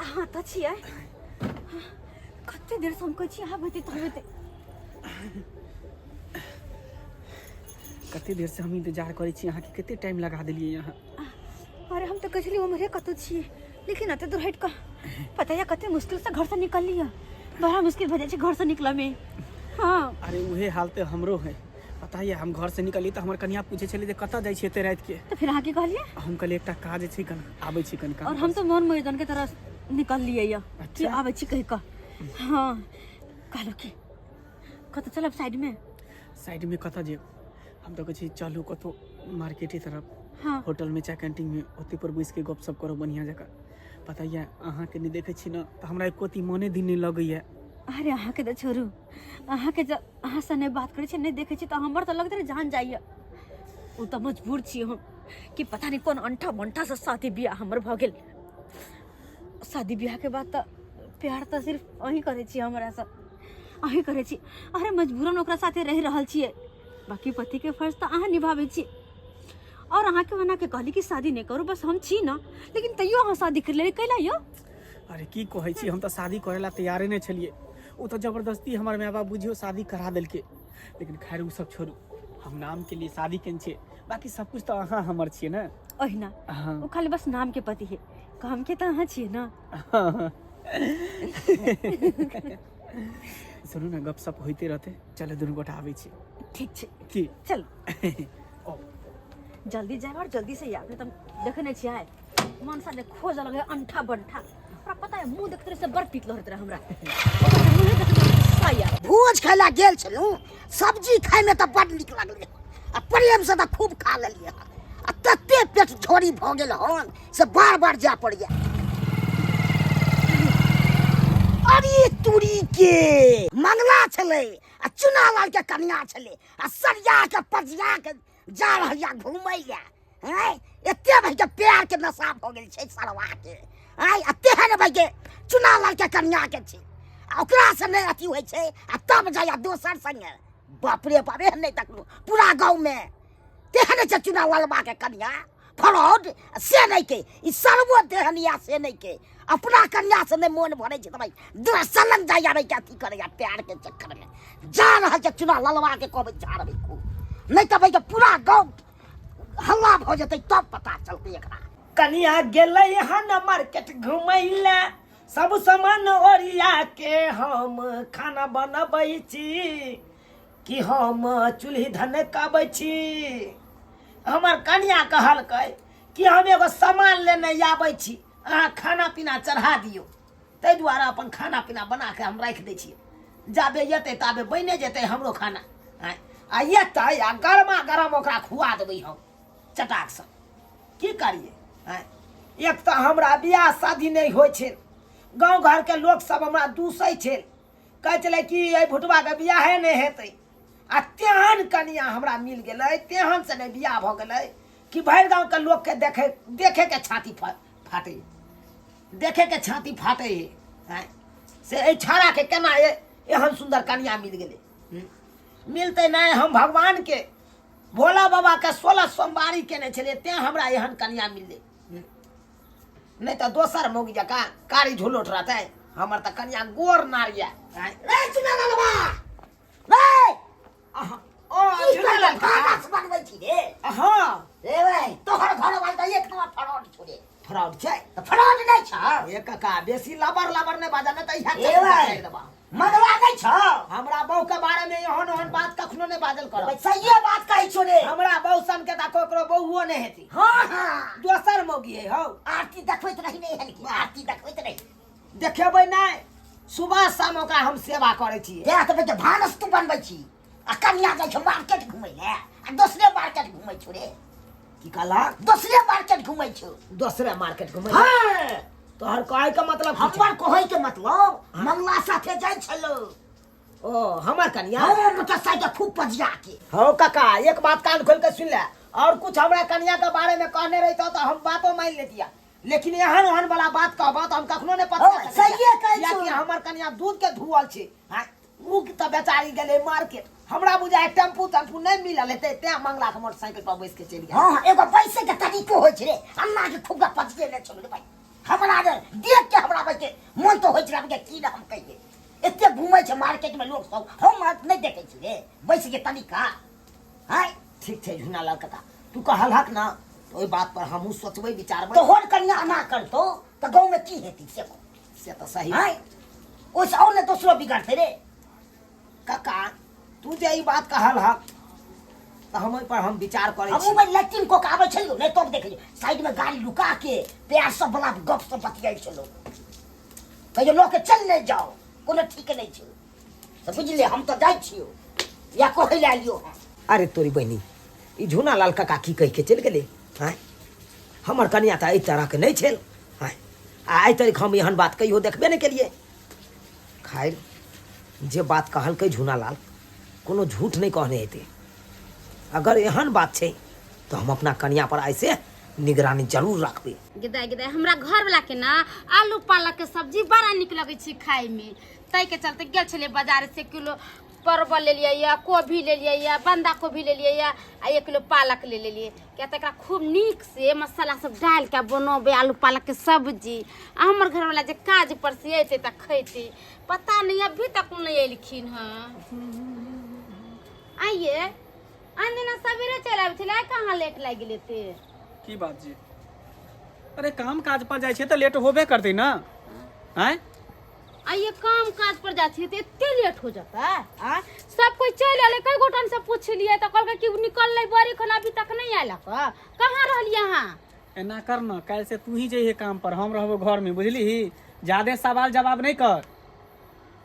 कहाँ त छियै कते देर से हम कहै छी आबै त हबे त कते देर से हम इंतजार करै छी अहाँ के कते टाइम लगा देलिए यहाँ। अरे हम तो कहली हमरे कतो छियै लेकिन अते दूर हट का पता है कते मुश्किल से घर से निकल लिया बड़ा मुश्किल भजे घर से निकला में। हां अरे उहे हाल ते हमरो है पता है हम घर से निकली त हमर कन्या पूछे छले जे कत जाय छियै ते रात के तो फिर आहा के कहलिए हम कहले एकटा काज छै कन आबै छी कन और हम तो मन मैदान के तरह निकल लिए या कि आबै छी कह का। हां कहलो कि कत चलब साइड में कत जे हम तो कहै चलू कतो मार्केट की तरफ। हाँ होटल में चाय कैंटीन में ओते पर बैस के गप सप करो बढ़िया जगह। पता है अहाँ के नहीं देखे छी ना तो हमरा एकोती मने दिन नहीं लगैया। अरे अहाँ के तो छोड़ू अहाँ के जब अहाँ से नहीं बात करे छी नहीं देखे छी तो हमर तो लगते जान जाइए उ तो मजबूर छी हम कि पता नहीं कौन अंठा मंठा से शादी ब्याह हमर भ गेल। शादी ब्याह के बाद तो प्यार तो सिर्फ अही करे छी हमरा से अही करे छी। अरे मजबूरन ओकरा साथे रह रहल छिए बाकी पति के फर्ज तो अहाँ निभावे छी और अहाँ के मना के कहली कि शादी नहीं करू बस हम छी ना लेकिन तैयो अहाँ शादी कर ले कैला यो। अरे की कहै छी हम तो शादी करेला तैयारे नहीं छलिए उ तो जबरदस्ती हमर माय बाप बुझियो शादी करा देलके लेकिन खैर उ सब छोड़ू हम नाम के लिए शादी केन छे बाकी सब कुछ तो अहाँ हमर छिए ना। ओहिना वो खाली बस नाम के पति है काम के तो अहाँ छिए ना। सुनू ना गप सप होते रहते चले दुनू गोटा आबै छी। ठीक छे की चल जल्दी जाए और जल्दी से यार तुम देखने छिए मन सा खोज लगे अंठा बंठा हमरा पता है मुंह देखते से बड़ पीत लहरत रहे हमरा भोज खाइला गेल छलू सब्जी खाइ में त बड निक लागले आ प्रेम से त खूब खा लेलिए आ तते पेट झोरी भ गेल हन से बार-बार जा पड़िया। अरे तुरी के मंगला छले आ चुना लाल के कन्या छले आ सरिया के पजिया के जा रहलिया घुमै ले हैं एते भाई के प्यार के नशा भ गेल छै सरवा के आई एते है ने भाई के चुना लाल के कन्या के छी ओकरा से नहीं अथी होइ छै आ तब जाया दोसर संगे बाप रे बाप एहन नहीं तकलू पूरा गांव में तेहन छै चुना लालबा के कन्या फ्रॉड से नहीं के ई सर्वो देहनिया से नहीं के अपना कन्या से नहीं मन भरे छै त भाई दूसरन जाया रे क्या करे प्यार के चक्कर में जा रहा छै चुना लालबा के कहबै जा रे को नहीं त भाई के पूरा गांव हल्ला भ जतै तब पता चलतै एकरा। कनिया गेलै हन मार्केट घुमैला सब सामान ओरिया के हम खाना बनबै छी कि हम चूल्ही धनकाबै छी। हमर कन्या कहलकै कि हम एगो सामान लेने आबै छी अहाँ खाना पीना चढ़ा दियौ ताहि दुआरे अपन खाना पीना बना के हम राखि दै छियै जाबे एतै ताबे बने जेतै हमरो खाना आ एतै आ गरमा गरम ओकरा खुआ देबै हम चटाक से की करिए। एक तो हमरा बियाह शादी नहीं होइ छै गाँव घर के लोग सब हमरा दूसै छै कहै छलै कि एहि भुटबा के बियाहे नहीं हेतै आ तेहन कनिया हमरा मिल गेलै तेहन से नहीं बियाह भ गेलै कि भरि गाँव के लोग के देखे के छाती फाटे देखे के छाती फाटे है से एहि छाड़ा के केना एहन सुंदर कनिया मिल गेलै मिलते नहीं। हम भगवान के भोला बाबा के 16 सोमवारी केने छलिए ते हमरा एहन कन्या मिलले नहीं तो दोसर मौगी जका कारी झुलोट रहते हमर त कन्या गोर नारिया रे चुना लालबा रे ओ झुला भागास बनबै छी रे। हां रे भाई तोहर घर वाला त एक नंबर फ्रॉड छोड़े फ्रॉड छै फ्रॉड नहीं छ एक का बेसी लबर नहीं बाजा न त ए इहा भाई देबा मंगला नहीं छ हमरा बहू के बारे में एहन एहन बात कखनो नहीं बाजल कर सही बात कहै छो रे हमरा बहू सन के त कोकरो बहुओ नहीं हेती। हां हां दोसर मौगी है हौ आरती देखबैत रही नहीं हन की आरती देखबैत रही देखेबै नहीं सुबह शाम ओकरा हम सेवा करै छी या त बे भानस तू बनबै छी आ कन्या जाइ छ मार्केट घुमै ले आ दोसरे मार्केट घुमै छ रे की कहला दोसरे मार्केट घुमै छ दोसरे मार्केट घुमै हां तोहर कहै के मतलब हमर कहै के मतलब मंगला साथे जाइ छलो ओ हमर कन्या हां मोटरसाइकिल खूब पजिया के हो काका एक बात कान खोल के सुन ले और कुछ हमरा कन्या के बारे में कहने रही तो हम बातों मान लेतिया लेकिन एहन ओहन वाला बात कहबा तो हम कखनो नहीं पता सही कहै या कि हमर कन्या दूध के धुअल छै उ त बेचारी गेलै मार्केट हमरा बुझाय टेम्पू नहीं मिलल हेतै ते मंगला के मोटरसाइकिल पर बैस के चलि गेल। हां एगो पैसे के तरीको होय छै रे अल्लाह के खूब पजिए ले चलो रे भाई हमरा देख के हमरा बैठे मन तो होय छला के की ना हम कहिए एते घूमै छै मार्केट में लोग सब हम नहीं देखे छी रे बैस के तरीका हाय ठीक छै झुनालाल काका तू कहल हक ना तो ओई बात पर हमहू सोचबै विचारबै तो होर कन्या ना करतो तो गांव में की हेती से तो सही हाय ओस और ने दूसरो बिगाड़ते रे काका तू जे ई बात कहल हक तो हम ओई पर हम विचार करै अब छी मैं लैट्रिन को आबै छलियो नहीं तो देखे साइड में गाड़ी लुका के प्यार सब बला गप सब बतियाई छलो कहियो लोग के चल नहीं जाओ कोनो ठीक नहीं छै सब बुझले हम तो जाई छियो या कहै ला लियो अरे तोरी बहनी ई झुनालाल काका की कह के चल गेले हैं हमर कन्या त एहि तरह के नहीं छल हैं आइ तक हम एहन बात कहियो देखबे नहीं केलिए खैर जे बात कहलकै झुनालाल कोनो झूठ नहीं कहने हेतै अगर एहन बात छै तो हम अपना कन्या पर ऐसे निगरानी जरूर रखबे गिदाई गिदाई हमरा घर वाला के ना आलू पालक के सब्जी बड़ा निक लगे छी खाए में तै के चलते गेल छले बाजार से किलो परवल ले लिया या गोभी ले लिया या बंदा गोभी ले लिया या 1 किलो पालक ले लिए क्या तकरा खूब नीक से मसाला सब डाल के बनोबे आलू पालक के सब्जी हमर घर वाला जे काज पर से एते त खैते पता नहीं अभी तक नहीं एलखिन हां आइए अंजना सवेरे चल आबै छले कहां लेट लाग गेले ते की बात जी अरे काम काज पर जाय छे तो लेट होबे करते ना हैं आइए काम काज पर जाती है तो इतने लेट हो जाता है आ? सब कोई चल आले कई गोटन से पूछ लिए तो कहल कि निकल ले बड़ी खन अभी तक नहीं आला का कहां रहल यहां एना कर ना कल से तू ही जइहे काम पर हम रहबो घर में बुझली ही ज्यादा सवाल जवाब नहीं कर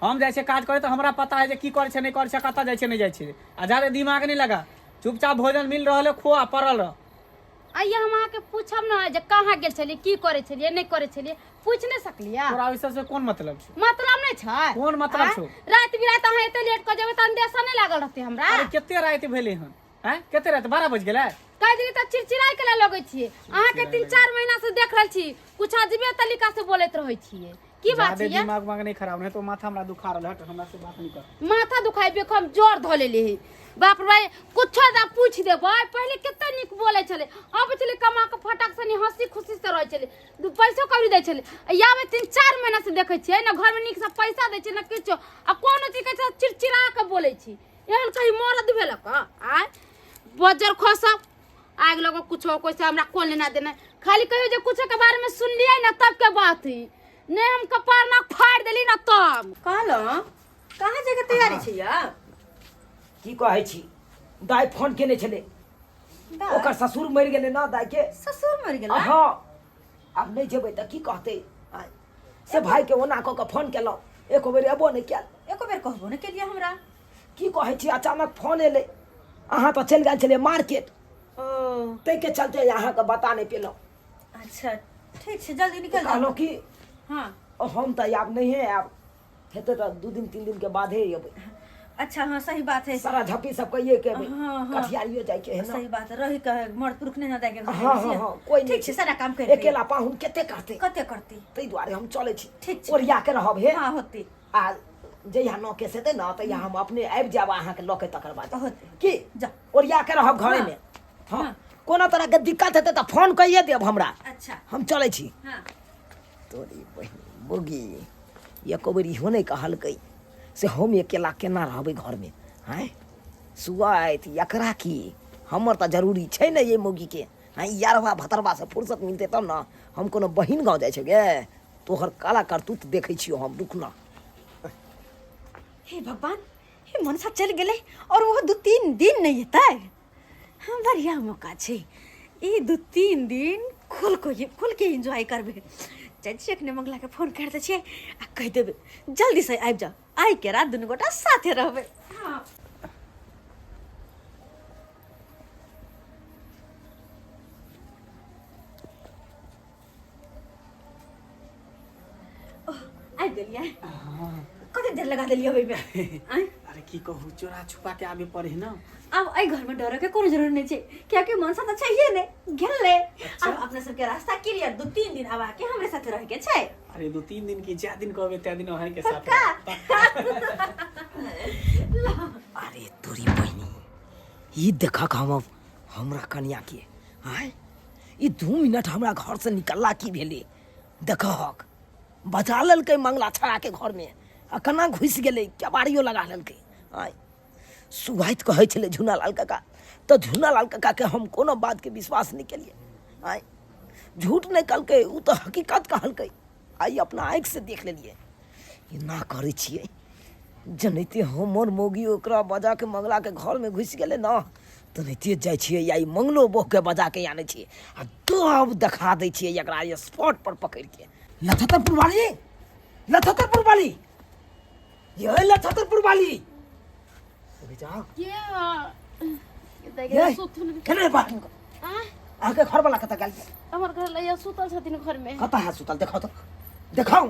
हम जैसे काज करे तो हमरा पता है जे की करे छे नहीं करे छे कता जाय छे नहीं जाय छे आ ज्यादा दिमाग नहीं लगा चुपचाप भोजन मिल रहल है खो आ पड़ल रह आइए हम आके पूछब ना जे कहां गेल छलिए की करे छलिए नहीं करे छलिए पूछ नहीं सकलिया तोरा विषय से कौन मतलब छे मतलब नहीं छै कौन मतलब छौ रात बिरात अहाँ एते लेट क जेबै त अंदेशा नहीं लागल रहते हमरा अरे केते रात भेले हन हैं केते रात 12 बज गेलै कह दिए त चिड़चिड़ाई के लगै छिए अहाँ के 3-4 महीना से देख रहल छी कुछ अजीबे तरीका से बोलैत रहै छिए की बात है दिमाग माग नहीं खराब नहीं तो माथा हमरा दुखा रहल हट हमरा से बात नहीं कर माथा दुखाई हम जोर धो ले बाप रे कुछ दा पूछ दे भाई पहले कितना निक बोले चले अब चले कमा के फटक से हंसी खुशी से रह चले दू पैसो कौड़ी दे चले यावे 3-4 महीना से देखे छिए ना घर में निक से पैसा दे छै ना किछो आ कोनो चीज के चिड़चिड़ा के बोले छी एहन कहीं मरद भेल का आ बजर खसब आग लोग कुछो कोई से हमरा कोन लेना देना खाली कहियो जे कुछ के बारे में सुन लिया ना तब के बात ही ने हम कपार ना फाड़ देली ना तब कहलो कहां जगह तैयारी छै या की कहै छी दाई फोन केने छले ओकर ससुर मर गेले ना दाई के ससुर मर गेला हां अब नहीं जेबै त की कहते से भाई के ओना क के फोन केलो एको बेर एबो नहीं केल एको बेर कहबो ने केलिया हमरा की कहै छी अचानक फोन एले अहाँ तो चल गेल छले मार्केट ओ तै के चलते अहाँ के बता नहीं पेलो अच्छा ठीक छै जल्दी निकल कहलो जाओ की हां हम त आब नहीं है आब हेते त 2 दिन 3 दिन के बाद ही एबै अच्छा हाँ सही बात है सारा झपी सब कहिए के हाँ, हाँ। कठियारियो जाय के है ना सही बात है रही कहे मर्द पुरुष ने ना दे के हाँ हाँ हाँ कोई नहीं ठीक छै सारा काम कर अकेला पाहुन केते करते कते करती तै दुआरे हम चले छी ठीक छै ओरिया के रहब हे हां होती आ जहिया नौ के से दे ना त हम अपने आबि जाब अहाँ के लके तकर बाद होती की जा ओरिया के रहब घरे हाँ। में हां हाँ। कोनो तरह के दिक्कत हेते त फोन कइए देब हमरा अच्छा हम चले छी हां तोरी बहिनी बोगी ये कोबरी हो नहीं कहलकै से हम अकेला केना रहबै घर में हैं सुआइत एकरा की हमर त जरूरी छै ने ये मोगी के हैं यारवा भतरवा से फुर्सत मिलते तब ना हम कोनो बहिन गाँव जाय छै गे तोहर काला करतूत देखै छियो हम रुकना हे भगवान हे मनसा चल गेले और वो 2-3 दिन नहीं हेतै हम बढ़िया मौका छै ई 2-3 दिन खुल के एंजॉय करबे चेक ने मंगला के फोन कर दे छिए आ कह देबे जल्दी से आबि जा आई के रात दुनू गोटा साथे रहबे हां आई गेलिए कते देर लगा देलिए अबे में अरे की कहू चोरा छुपा के आबे पड़े ना अब आई घर में डर के कोनो जरूरत नहीं छै क्योंकि मनसा त चाहिए ने गेले अब अपने सब के रास्ता क्लियर 2-3 दिन आवा के हमरे साथ रह के छै अरे 2-3 दिन की ज्यादा दिन कहबे त्या दिन अहाँ के साथ अरे तोरी बहिनी ई देखक हम हमरा कन्या के आय ई 2 मिनट हमरा घर से निकलला की भेले देखक बचा लेलकै मंगला छड़ा के घर में आ केना घुसि गेलै केबाड़ियो लगा लेलकै आय सुहाइत कहै छलै झुनालाल काका तो झुनालाल काका के हम कोनो बात के विश्वास नहीं केलिए आय झूठ नहीं कहलकै उ तो हकीकत कहलकै आई अपना आँखि से देख लेलिए ना करै छियै जनैते हमर मौगी ओकरा बजा के मंगला के घर में घुसि गेलै ना तो नैते जाइ छियै या ई मंगलो बह के बजा के आनै छियै आ तब देखा दै छियै एकरा ये स्पॉट पर पकड़ के लथतरपुर वाली ये लथतरपुर वाली अबे जा केना बात आके घर वाला कता गेल हमर घर लइया सुतल छथिन घर में कता है सुतल देखाओ तो देखाओ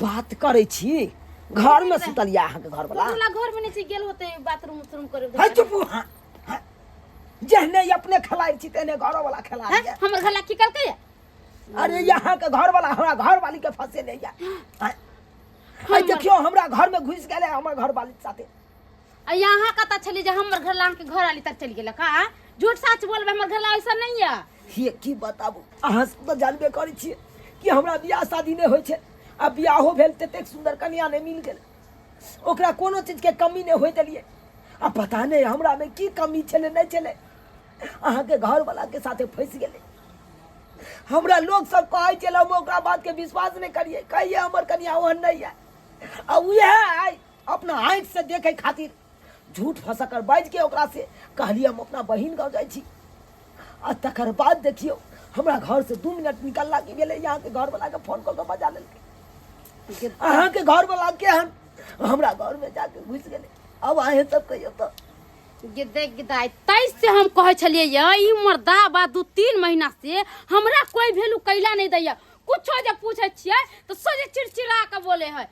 बात करे छी घर में सुतल या अहाँ के घर वाला हमरा घर में नहीं गेल होते बाथरूम उथरूम करे है चुप हाँ जहने अपने खिलाइ छी तेने घर वाला खिला दिया हमर घर ला की करके अरे यहाँ के घर वाला हमरा घर वाली के फंसे नहीं या है देखियो हमरा घर में घुस गेले हमर घर वाली साथे आ यहाँ कता छली जे हमर घर ला के घर वाली तक चल गेल का झूठ सच बोलबे हमर घर ला ऐसा नहीं है ये की बताबू अहाँ तो जानबे करै छियै कि हमरा बियाह शादी नहीं होय छै आ बियाहो भेल ततेक सुंदर कन्या नहीं मिल गेल ओकरा कोनो चीज के कमी नहीं होय देलिए आ पता नहीं हमरा में की कमी छले नहीं छले अहाँ के घर वाला के साथे फंस गेले हमरा लोग सब कहै छले हम ओकरा बात के विश्वास नहीं करिए कहिए हमर कन्या ओहन नहीं है आ उहे अपना आँख से देखे खातिर झूठ फंसकर बाज के ओकरा से कहलिए हम अपना बहिन गाँव जाइ छी आ तकर बाद देखियो हमरा घर से 2 मिनट निकलला के गेले यहाँ के घर वाला के फोन कऽ के बजा लेलकै अहाँ के घर वाला केहन हमरा घर में जाके घुस गेले अब अहें सब कहियो तो गे देख गिदाई 23 से हम कहै छलिए ई मर्दा बा 2-3 महीना से हमरा कोई वैल्यू कैला नहीं दैया कुछो जे पूछे छियै तो सोजे चिड़चिड़ा के बोले है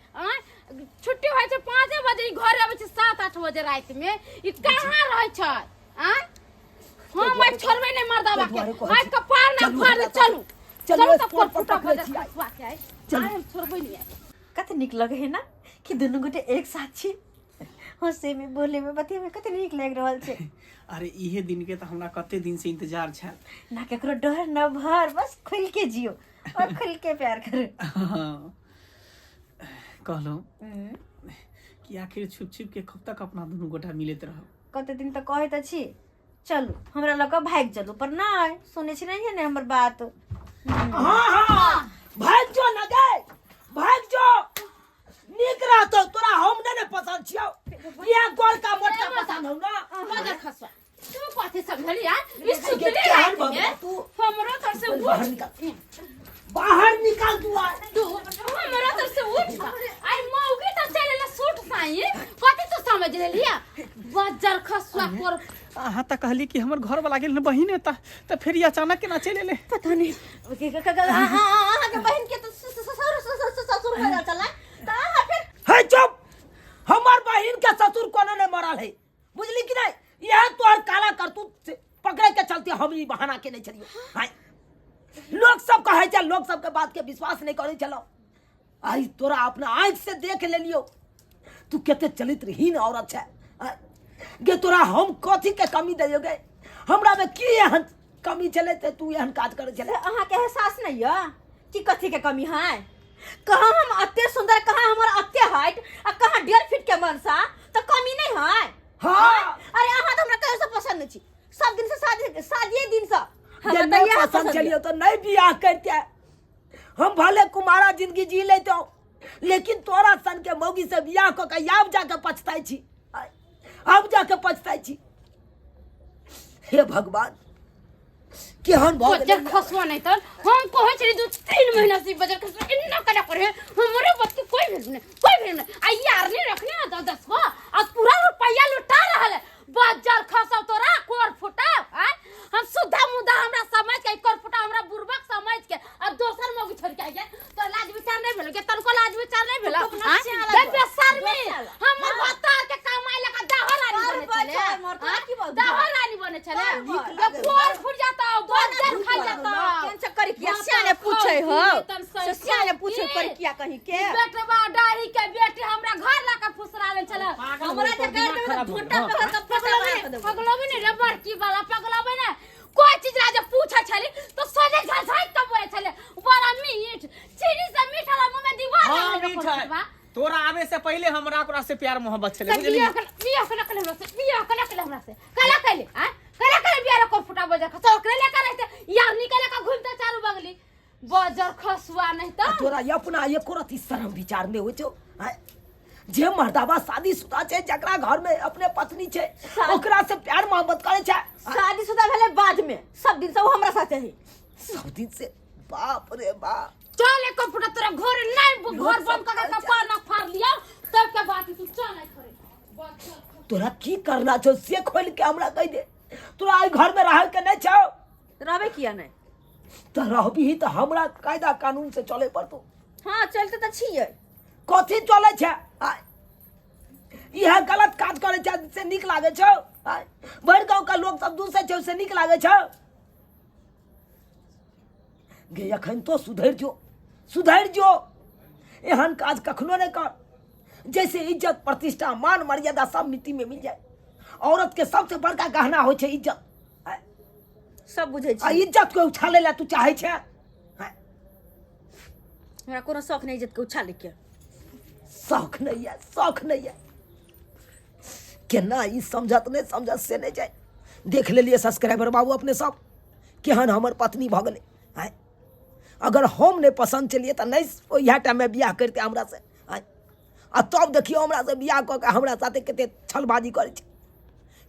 छुट्टी होय छै 5 बजे घर आबै छै 7-8 बजे रात में ई कहां रहै छै हम आज छोड़बे नहीं मर्दावा के आज कपार ना फाड़ चलू चलो तो पर फुटा बजे खसवा के आइ चल हम छोड़बे नहीं कते निक लगे है ना कि दोनों गोटे एक साथ छी हंसे में बोले में बतिया में कते निक लग रहल छे अरे इहे दिन के तो हमरा कते दिन से इंतजार छल ना केकरो डर ना भर बस खुल के जियो और खुल के प्यार करो कहलो कि आखिर छुप छुप के कब तक अपना दोनों गोटा मिलत रहो कते दिन तक कहत अछि चलू हमरा लग भाग चलू पर ना सुने छी नहीं है ने हमर बात हां भाग जो न गए भाग जो निक रहतो तोरा हम ने पसंद छियो ये गोल का मोटका पसंद हो ना मजा खसवा तू पाथे समझली यार इस सुतले केहन है बाबू तू हमरो तर से बाहर निकाल तू हमरा तर से उठ आई मौगी त चलेला सूट साई कथि तो समझ लेलिया बजर खसवा पर अहाँ तक कहली कि हमर घर वाला गेल न बहिन त फिर ये अचानक केना चले ले पता नहीं हां के बहन के तो ससुर भजा चला ता फिर है चुप हमर बहिन के ससुर कोनो ने मरल है बुझली कि नहीं यह तोर काला करतूत से पकड़े के चलते हम ई बहाना के नहीं चलियो हाय लोग सब कहे छ लोग सब के बात के विश्वास नहीं करे चलो आई तोरा अपना आँख से देख ले लियो तू केते चरित्रहीन औरत है गे तोरा हम कथी के कमी देयोगे हमरा में की एहन कमी चले ते तू एहन काज करे चले अहाँ के एहसास नहीं है कि कथी के कमी है कहाँ हम अत्ते सुंदर कहाँ हमर अत्ते हाइट आ कहाँ 1.5 फीट के मनसा तो कमी नहीं है हाँ अरे अहाँ तो हमरा कहे से पसंद नहीं छी सब दिन से शादी दिन से हमरा तो यह पसंद चलियो तो नहीं बियाह करते हम भले कुमारा जिंदगी जी लेते लेकिन तोरा सन के मौगी से बियाह को के अब जाके पछताई छी अब जाके पछताई छी हे भगवान केहन बजर खसवा नहीं तो हम कहै छली 2-3 महीना से बजर खसवा इन्ना कना करे हमरे बात के कोई भेल नहीं आ यार नहीं रखने 10 को आ पूरा रुपया लुटा रहल है बजर खसव तोरा कोर फुटा हम सुधा मुदा हमरा समझ के कोर फुटा हमरा बुर्बक समझ के आ दोसर मौगी छोड़ के आगे तो लाज विचार नहीं भेलो के तनको लाज विचार नहीं भेलो दे सर में हमर भत्तार के कमाई लगा दहर रानी बने चले कोर फुट जाता बजर खा जाता कौन सा करी किया सियाने पूछे हो सियाने पूछे करी किया कहीं के बेटवा डारी के बेटी हमरा घर ला के फुसरावे चले हमरा के कर झूठा पगलबे ने रे बड़की वाला पगलबे ने कोई चीज राजा पूछा छली तो सोजे झलझाई के बोले छले है बा तोरा आवे से पहले हमरा ओकरा से प्यार मोहब्बत छले बिया बुझली कला कले हमरा से कला कले हां कला कले बिया को फुटा बजा खा ओकरे लेकर रहते यार निकले का घूमते चारू बगली बजर खसुआ नहीं तो तोरा अपना एको रति शर्म विचार में हो छो जे मर्दावा शादीशुदा छे जकरा घर में अपने पत्नी छे ओकरा से प्यार मोहब्बत करे छे शादीशुदा भेले बाद में सब दिन से वो हमरा साथे है सब दिन से बाप रे बाप चल एक फुटा तोरा घर नहीं घर बंद करके कपार ना फाड़ लिया तब के बात तू चल नहीं करे तोरा की करना छो से खोल के हमरा कह दे तोरा आई घर में रह के नहीं छो रहबे किया नहीं तो रहबी तो हमरा कायदा कानून से चले पड़तो हाँ चलते तो छिए कथी चले छे यह गलत काज करे छे से निक लागे छो भर गांव का लोग सब दूर से छे से निक लागे छो गे अखन तो सुधर जो एहन काज कखनो नहीं कर जैसे इज्जत प्रतिष्ठा मान मर्यादा सब मिट्टी में मिल जाए औरत के सबसे बड़का गहना हो छे इज्जत सब बुझे आ छी इज्जत को उछाले ला तू चाहे छे हमरा कोनो शौक नहीं इज्जत के उछाले के शौक नहीं है केना ई समझत नहीं समझत से नहीं जाए देख लेलिए सब्सक्राइबर बाबू अपने सब केहन हमर पत्नी भ गेले हैं अगर हम नहीं पसंद चलिए तो नहीं यह टाइम में बियाह करते हमरा से हैं आ तब देखियो हमरा से बियाह क के हमरा साथे केते छलबाजी करे छे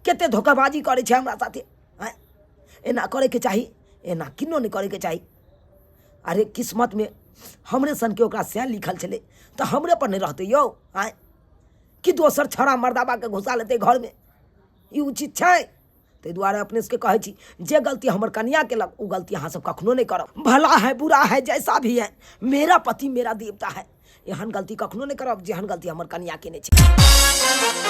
केते धोखाबाजी करे छे हमरा साथे हैं एना करे के चाही एना किनो नहीं करे के चाही अरे किस्मत में हमरे सन के ओकरा से लिखल छले तो हमरे पर नहीं रहते यो आय कि दोसर छड़ा मर्दाबा के घुसा लेते घर में ई उचित छै ते दुआरे अपने से कहे छी जे गलती हमर कन्या के लग उ गलती अहाँ सब कखनो नहीं करब भला है बुरा है जैसा भी है मेरा पति मेरा देवता है एहन गलती कखनो नहीं करब जेहन गलती हमर कन्या के नहीं छै